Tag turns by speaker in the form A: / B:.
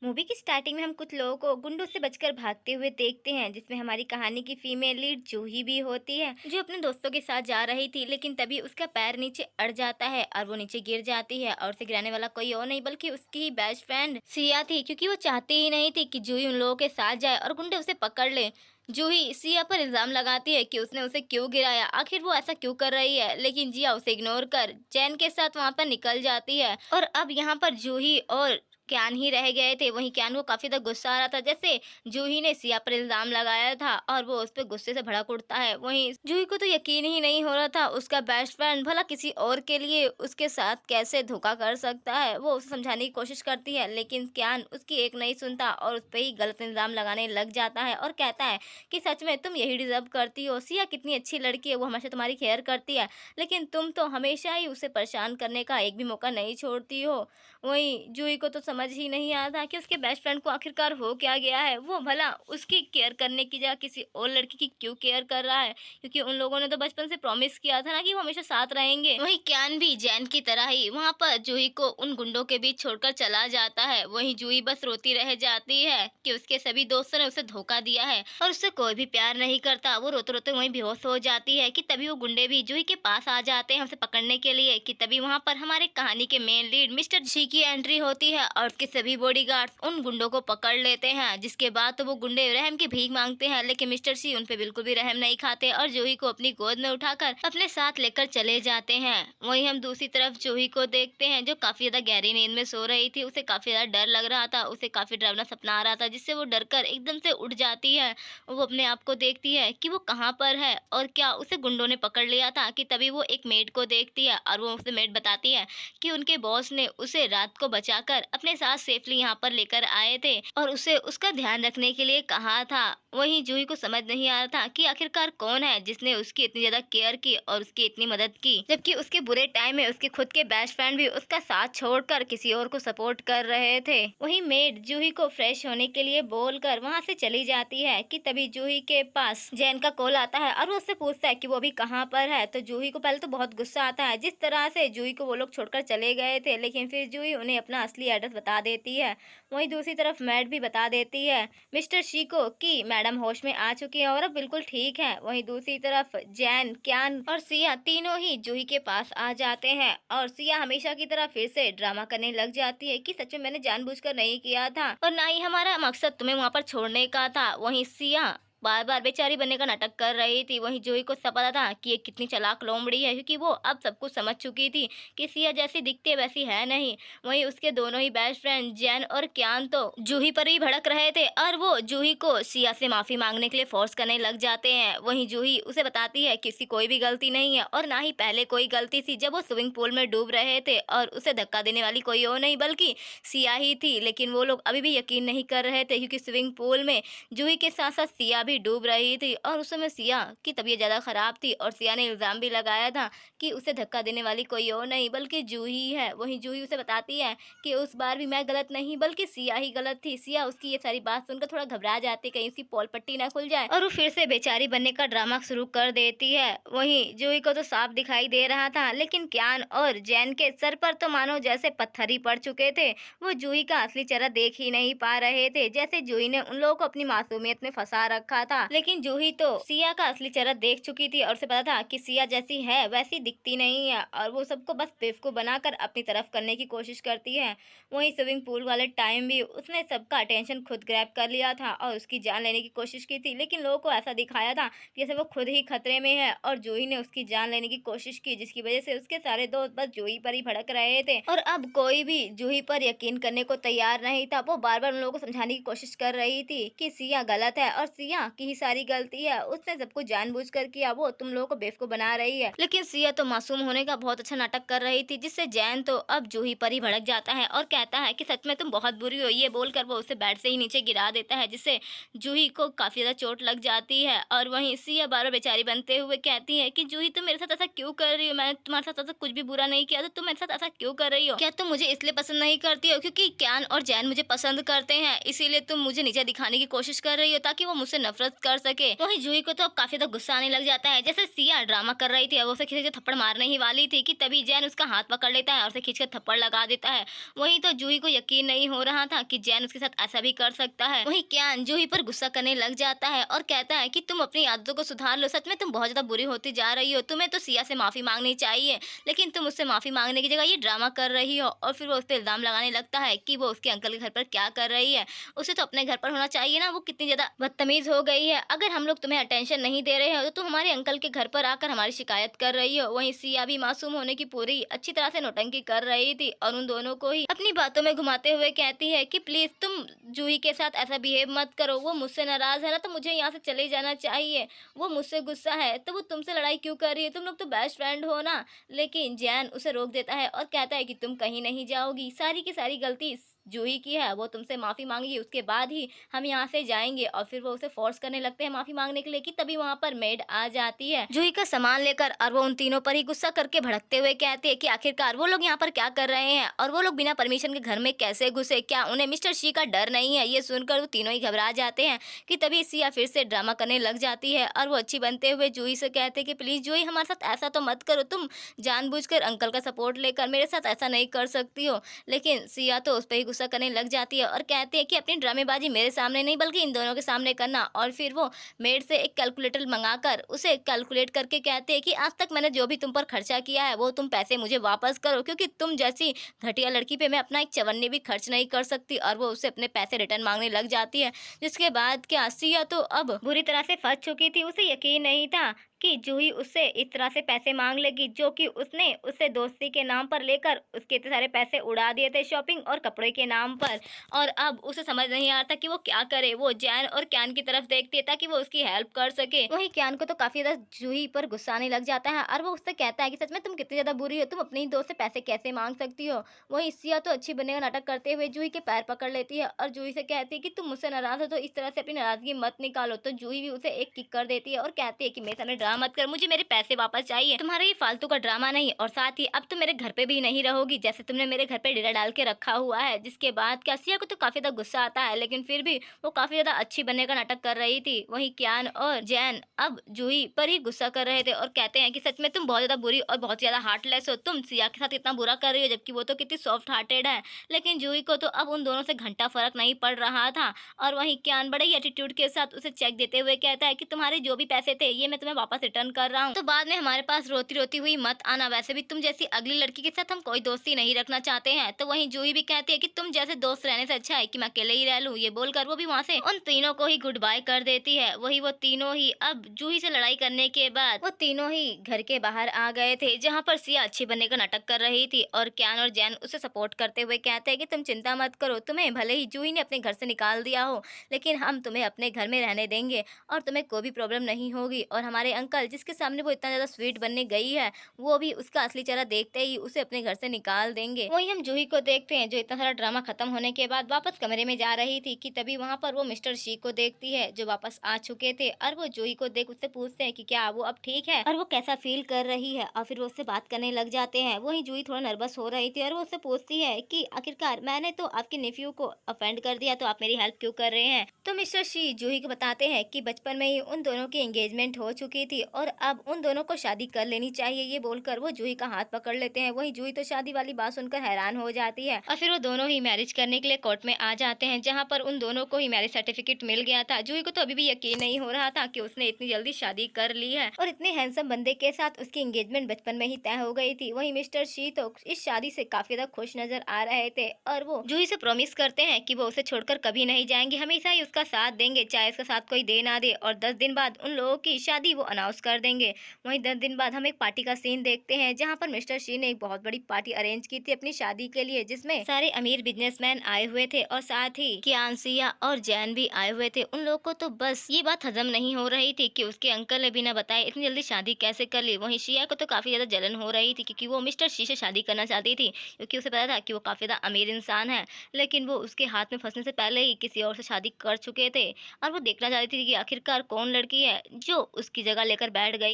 A: Movie की starting में हम कुछ लोगों को गुंडों से बचकर भागते हुए देखते हैं, जिसमें हमारी कहानी की फीमेल लीड जूही भी होती है, जो अपने दोस्तों के साथ जा रही थी। लेकिन तभी उसका पैर नीचे अड़ जाता है और वो नीचे गिर जाती है, और उसे गिराने वाला कोई और नहीं बल्कि उसकी ही बेस्ट फ्रेंड सिया थी, क्योंकि वो चाहती ही नहीं थी कि जूही उन लोगों के साथ जाए और गुंडे उसे पकड़ ले। जूही सिया पर इल्जाम लगाती है कि उसने उसे क्यों गिराया, आखिर वो ऐसा क्यों कर रही है। लेकिन जिया उसे इग्नोर कर जैन के साथ वहां पर निकल जाती है, और अब यहाँ पर जूही और क्यान ही रह गए थे। वहीं क्यान को काफी ज्यादा गुस्सा आ रहा था, जैसे जूही ने सिया पर इल्जाम लगाया था और वो उस पर गुस्से से भड़क उठता है। वहीं जूही को तो यकीन ही नहीं हो रहा था, उसका बेस्ट फ्रेंड भला किसी और के लिए उसके साथ कैसे धोखा कर सकता है। वो उसे समझाने की कोशिश करती है, लेकिन क्यान उसकी एक नहीं सुनता और उस पर ही गलत इल्जाम लगाने लग जाता है और कहता है कि सच में तुम यही डिजर्व करती हो। सिया कितनी अच्छी लड़की है, वो हमेशा तुम्हारी केयर करती है, लेकिन तुम तो हमेशा ही उसे परेशान करने का एक भी मौका नहीं छोड़ती हो। वहीं जूही को तो समझ ही नहीं आ रहा कि उसके बेस्ट फ्रेंड को आखिरकार हो क्या गया है। वो भला उसकी केयर करने की जगह किसी और लड़की की क्यों केयर कर रहा है, क्योंकि उन लोगों ने तो बचपन से प्रॉमिस किया था ना कि वो हमेशा साथ रहेंगे। वहीं क्यान भी जैन की तरह ही वहां पर जूही को उन गुंडों के बीच छोड़कर चला जाता है। वहीं जूही बस रोती रह जाती है कि उसके सभी दोस्तों ने उसे धोखा दिया है और उससे कोई भी प्यार नहीं करता। वो रोते रोते वहीं बेहोश हो जाती है कि तभी वो गुंडे भी जूही के पास आ जाते हैं उसे पकड़ने के लिए। कि तभी वहां पर हमारे कहानी के मेन लीड मिस्टर जी की एंट्री होती है और उसके सभी बॉडीगार्ड्स उन गुंडों को पकड़ लेते हैं। जिसके बाद तो वो गुंडे रहम की भीख मांगते हैं, लेकिन मिस्टर सी उन पे बिल्कुल भी रहम नहीं खाते और जूही को अपनी गोद में उठाकर अपने साथ लेकर चले जाते हैं। वहीं हम दूसरी तरफ जूही को देखते हैं, जो काफी ज्यादा गहरी नींद में सो रही थी। उसे काफी ज्यादा डर लग रहा था, उसे काफी डरावना सपना आ रहा था, जिससे वो डरकर एकदम से उठ जाती है। वो अपने आप को देखती है कि वो कहाँ पर है और क्या उसे गुंडों ने पकड़ लिया था। कि तभी वो एक मेड को देखती है और वो उसे मेड बताती है कि उनके बॉस ने उसे रात को बचाकर अपने साथ सेफली यहाँ पर लेकर आए थे और उसे उसका ध्यान रखने के लिए कहा था। वहीं जूही को समझ नहीं आ रहा था कि आखिरकार कौन है जिसने उसकी इतनी ज्यादा केयर की और उसकी इतनी मदद की, जबकि उसके बुरे टाइम में उसके खुद के बेस्ट फ्रेंड भी उसका साथ छोड़कर किसी और को सपोर्ट कर रहे थे। वहीं मेड जूही को फ्रेश होने के लिए बोलकर वहां से चली जाती है। कि तभी जूही के पास जैन का कॉल आता है और वो उससे पूछता है कि वो अभी कहाँ पर है। तो जूही को पहले तो बहुत गुस्सा आता है, जिस तरह से जूही को वो लोग छोड़कर चले गए थे, लेकिन फिर जूही उन्हें अपना असली एड्रेस बता देती है। वहीं दूसरी तरफ मैड भी बता देती है मिस्टर शी को कि मैडम होश में आ चुकी है और अब बिल्कुल ठीक है। वहीं दूसरी तरफ जैन, क्यान और सिया तीनों ही जूही के पास आ जाते हैं और सिया हमेशा की तरह फिर से ड्रामा करने लग जाती है कि सच में मैंने जानबूझकर नहीं किया था और ना ही हमारा मकसद तुम्हें वहां पर छोड़ने का था। वहीं सिया बार बार बेचारी बनने का नाटक कर रही थी। वहीं जूही को सब पता था कि ये कितनी चालाक लोमड़ी है, क्योंकि वो अब सब कुछ समझ चुकी थी कि सिया जैसी दिखती है वैसी है नहीं। वहीं उसके दोनों ही बेस्ट फ्रेंड जैन और क्यान तो जूही पर ही भड़क रहे थे और वो जूही को सिया से माफी मांगने के लिए फोर्स करने लग जाते हैं। वहीं जूही उसे बताती है कि उसकी कोई भी गलती नहीं है और ना ही पहले कोई गलती थी जब वो स्विमिंग पूल में डूब रहे थे और उसे धक्का देने वाली कोई और नहीं बल्कि सिया ही थी। लेकिन वो लोग अभी भी यकीन नहीं कर रहे थे, क्योंकि स्विमिंग पूल में जूही के साथ साथ सिया भी डूब रही थी और उस समय सिया की तबीयत ज्यादा खराब थी और सिया ने इल्जाम भी लगाया था कि उसे धक्का देने वाली कोई और नहीं बल्कि जूही है। वहीं जूही उसे बताती है कि उस बार भी मैं गलत नहीं बल्कि सिया ही गलत थी। सिया उसकी ये सारी बात सुनकर थोड़ा घबरा जाती, कहीं उसकी पोल पट्टी ना खुल जाए और वो फिर से बेचारी बनने का ड्रामा शुरू कर देती है। वहीं जूही को तो साफ दिखाई दे रहा था, लेकिन क्यान और जैन के सर पर तो मानो जैसे पत्थर ही पड़ चुके थे। वो जूही का असली चेहरा देख ही नहीं पा रहे थे, जैसे जूही ने उन लोगों को अपनी मासूमियत में फंसा रखा था। लेकिन जूही तो सिया का असली चेहरा देख चुकी थी और उसे पता था कि सिया जैसी है वैसी दिखती नहीं है और वो सबको बस बेवकूफ बनाकर अपनी तरफ करने की कोशिश करती है। वहीं स्विमिंग पूल वाले टाइम भी उसने सबका अटेंशन खुद ग्रैब कर लिया था और उसकी जान लेने की कोशिश की थी, लेकिन लोगों को ऐसा दिखाया था कि जैसे वो खुद ही खतरे में है और जूही ने उसकी जान लेने की कोशिश की, जिसकी वजह से उसके सारे दोस्त बस जूही पर ही भड़क रहे थे और अब कोई भी जूही पर यकीन करने को तैयार नहीं था। वो बार बार उन लोगों को समझाने की कोशिश कर रही थी कि सिया गलत है और सिया की ही सारी गलती है, उसने सब कुछ जानबूझकर किया, वो तुम लोगों को बेवकूफ बना रही है। लेकिन सिया तो मासूम होने का बहुत अच्छा नाटक कर रही थी, जिससे जैन तो अब जूही पर ही भड़क जाता है और कहता है कि सच में तुम बहुत बुरी हो। ये बोलकर वो उसे बेड से ही नीचे गिरा देता है, जिससे जूही को काफी ज्यादा चोट लग जाती है। और वहीं सिया बार बार बेचारी बनते हुए कहती है कि जूही तुम मेरे साथ ऐसा क्यों कर रही हो, मैंने तुम्हारे साथ ऐसा कुछ भी बुरा नहीं किया, तो तुम मेरे साथ ऐसा क्यों कर रही हो? क्या तुम मुझे इसलिए पसंद नहीं करती हो क्योंकि क्यान और जैन मुझे पसंद करते हैं, इसीलिए तुम मुझे नीचे दिखाने की कोशिश कर रही हो ताकि वो मुझसे नफरत नफरत कर सके। वहीं जूही को तो अब काफी ज्यादा गुस्सा आने लग जाता है। जैसे सिया ड्रामा कर रही थी, अब उसे किसी से थप्पड़ मारने ही वाली थी कि तभी जैन उसका हाथ पकड़ लेता है और उसे खींचकर थप्पड़ लगा देता है। वहीं तो जूही को यकीन नहीं हो रहा था कि जैन उसके साथ ऐसा भी कर सकता है। वहीं क्यान जूही पर गुस्सा करने लग जाता है और कहता है कि तुम अपनी आदतों को सुधार लो, सच में तुम बहुत ज्यादा बुरी होती जा रही हो, तुम्हें तो सिया से माफी मांगनी चाहिए, लेकिन तुम उससे माफी मांगने की जगह ये ड्रामा कर रही हो। और फिर वो उस पर इल्जाम लगाने लगता है कि वो उसके अंकल के घर पर क्या कर रही है, उसे तो अपने घर पर होना चाहिए ना, वो कितनी ज्यादा बदतमीज हो गई है, अगर हम लोग तुम्हें अटेंशन नहीं दे रहे हो तो तुम हमारे अंकल के घर पर आकर हमारी शिकायत कर रही हो। वहीं सिया भी मासूम होने की पूरी अच्छी तरह से नौटंकी कर रही थी और उन दोनों को ही अपनी बातों में घुमाते हुए कहती है कि प्लीज तुम जूही के साथ ऐसा बिहेव मत करो, वो मुझसे नाराज है ना तो मुझे यहाँ से चले जाना चाहिए, वो मुझसे गुस्सा है तो वो तुमसे लड़ाई क्यों कर रही है, तुम लोग तो बेस्ट फ्रेंड हो ना। लेकिन जैन उसे रोक देता है और कहता है कि तुम कहीं नहीं जाओगी, सारी की सारी गलती जूही की है, वो तुमसे माफी मांगी उसके बाद ही हम यहाँ से जाएंगे। और फिर वो उसे फोर्स करने लगते हैं माफी मांगने के लिए कि तभी वहाँ पर मेड आ जाती है जूही का सामान लेकर, और वो उन तीनों पर ही गुस्सा करके भड़कते हुए कहती है कि आखिरकार वो लोग यहाँ पर क्या कर रहे हैं और वो लोग बिना परमिशन के घर में कैसे घुसे, क्या उन्हें मिस्टर शी का डर नहीं है। ये सुनकर वो तीनों ही घबरा जाते हैं कि तभी सिया फिर से ड्रामा करने लग जाती है और वो अच्छी बनते हुए जूही से कहते हैं कि प्लीज जूही हमारे साथ ऐसा तो मत करो, तुम जानबूझकर अंकल का सपोर्ट लेकर मेरे साथ ऐसा नहीं कर सकती हो। लेकिन सिया तो उस पर ही गुस्सा करने लग जाती है और कहती है कि अपनी ड्रामेबाजी मेरे सामने नहीं बल्कि इन दोनों के सामने करना। और फिर वो मेड से एक कैलकुलेटर मंगाकर उसे कैलकुलेट करके कहते हैं कि आज तक मैंने जो भी तुम पर खर्चा किया है वो तुम पैसे मुझे वापस करो, क्योंकि तुम जैसी घटिया लड़की पे मैं अपना एक चवन्नी भी खर्च नहीं कर सकती। और वो उससे अपने पैसे रिटर्न मांगने लग जाती है, जिसके बाद क्या सिया तो अब बुरी तरह से फंस चुकी थी। उसे यकीन नहीं था कि जूही उससे इस तरह से पैसे मांग लेगी, जो कि उसने उससे दोस्ती के नाम पर लेकर उसके इतने सारे पैसे उड़ा दिए थे शॉपिंग और कपड़े के नाम पर। और अब उसे समझ नहीं आ रहा था कि वो क्या करे। वो जैन और क्यान की तरफ देखती है ताकि वो उसकी हेल्प कर सके। वहीं क्यान को तो काफी ज्यादा जूही पर गुस्सा आने लग जाता है और वो उससे कहता है कि सच में तुम कितनी ज्यादा बुरी हो, तुम अपनी ही दोस्त से पैसे कैसे मांग सकती हो। वहीं सिया तो अच्छी बनने का नाटक करते हुए जूही के पैर पकड़ लेती है और जूही से कहती है कि तुम मुझसे नाराज हो तो इस तरह से अपनी नाराजगी मत निकालो। तो जूही भी उसे एक किक कर देती है और कहती है कि मेरे सामने ड्रामा मत कर, मुझे मेरे पैसे वापस चाहिए, तुम्हारा ये फालतू का ड्रामा नहीं, और साथ ही अब तुम मेरे घर पे भी नहीं रहोगी जैसे तुमने मेरे घर पे डेरा डाल के रखा हुआ है। जिसके बाद क्या सिया को तो काफी ज्यादा गुस्सा आता है, लेकिन फिर भी वो काफी ज्यादा अच्छी बनने का नाटक कर रही थी। वहीं क्यान और जैन अब जूही पर ही गुस्सा कर रहे थे और कहते हैं कि सच में तुम बहुत ज्यादा बुरी और बहुत ज्यादा हार्टलेस हो, तुम सिया के साथ इतना बुरा कर रही हो जबकि वो तो कितनी सॉफ्ट हार्टेड है। लेकिन जूही को तो अब उन दोनों से घंटा फर्क नहीं पड़ रहा था। और वहीं क्यान बड़े ही एटीट्यूड के साथ उसे चेक देते हुए कहता है कि तुम्हारे जो भी पैसे थे ये मैं तुम्हें वापस रिटर्न कर रहा हूँ, तो बाद में हमारे पास रोती रोती हुई मत आना, वैसे भी तुम जैसी अगली लड़की के साथ हम कोई दोस्ती नहीं रखना चाहते हैं। तो वहीं जूही भी कहती है कि तुम जैसे दोस्त रहने से अच्छा है कि मैं अकेले ही रह लूं। ये बोलकर वो भी वहाँ से उन तीनों को ही गुड बाय कर देती है। वही वो तीनों ही अब जूही से लड़ाई करने के बाद वो तीनों ही घर के बाहर आ गए थे, जहाँ पर सिया अच्छी बनने का नाटक कर रही थी और क्यान और जैन उसे सपोर्ट करते हुए कहते हैं कि तुम चिंता मत करो, तुम्हें भले ही जूही ने अपने घर से निकाल दिया हो लेकिन हम तुम्हें अपने घर में रहने देंगे और तुम्हें कोई भी प्रॉब्लम नहीं होगी। और हमारे अंकल जिसके सामने वो इतना ज्यादा स्वीट बनने गई है वो भी उसका असली चेहरा देखते ही उसे अपने घर से निकाल देंगे। वहीं हम जूही को देखते हैं जो इतना सारा ड्रामा खत्म होने के बाद वापस कमरे में जा रही थी कि तभी वहाँ पर वो मिस्टर शी को देखती है जो वापस आ चुके थे और वो जूही को देख उससे पूछते हैं कि क्या वो अब ठीक है और वो कैसा फील कर रही है और फिर वो उससे बात करने लग जाते हैं। वहीं जूही थोड़ा नर्वस हो रही थी और वो उससे पूछती है कि आखिरकार मैंने तो आपके नेफ्यू को ऑफेंड कर दिया तो आप मेरी हेल्प क्यों कर रहे हैं। तो मिस्टर शी जूही को बताते हैं कि बचपन में ही उन दोनों की एंगेजमेंट हो चुकी थी और अब उन दोनों को शादी कर लेनी चाहिए। ये बोलकर वो जूही का हाथ पकड़ लेते हैं। वहीं जूही तो शादी वाली बात सुनकर हैरान हो जाती है और फिर वो दोनों ही मैरिज करने के लिए कोर्ट में आ जाते हैं जहाँ पर उन दोनों को ही मैरिज सर्टिफिकेट मिल गया था। जूही को तो अभी भी यकीन नहीं हो रहा था कि उसने इतनी जल्दी शादी कर ली है और इतने हैंडसम बंदे के साथ उसकी एंगेजमेंट बचपन में ही तय हो गई थी। वहीं मिस्टर शी तो इस शादी से काफी ज्यादा खुश नजर आ रहे थे और वो जूही से प्रॉमिस करते हैं कि वो उसे छोड़कर कभी नहीं जाएंगे, हमेशा ही उसका साथ देंगे चाहे उसका साथ कोई दे ना दे। और 10 दिन बाद उन लोगों की शादी वो अनाउंस कर देंगे। वहीं 10 दिन बाद हम एक पार्टी का सीन देखते हैं जहाँ पर मिस्टर शी ने एक बहुत बड़ी पार्टी अरेंज की थी अपनी शादी के लिए, जिसमें सारे अमीर बिजनेसमैन आए हुए थे और साथ ही कियान सिया और जैन भी आए हुए थे। उन लोगों को तो बस ये बात हजम नहीं हो रही थी कि उसके अंकल ने बिना बताए इतनी जल्दी शादी कैसे कर ली। वहीं शिया को तो काफी ज्यादा जलन हो रही थी क्योंकि वो मिस्टर शी से शादी करना चाहती थी क्योंकि उसे पता था कि वो काफी ज्यादा अमीर इंसान है, लेकिन वो उसके हाथ में फंसने से पहले ही किसी और से शादी कर चुके थे और वो देखना चाहती थी कि आखिरकार कौन लड़की है जो उसकी जगह लेकर बैठ गई।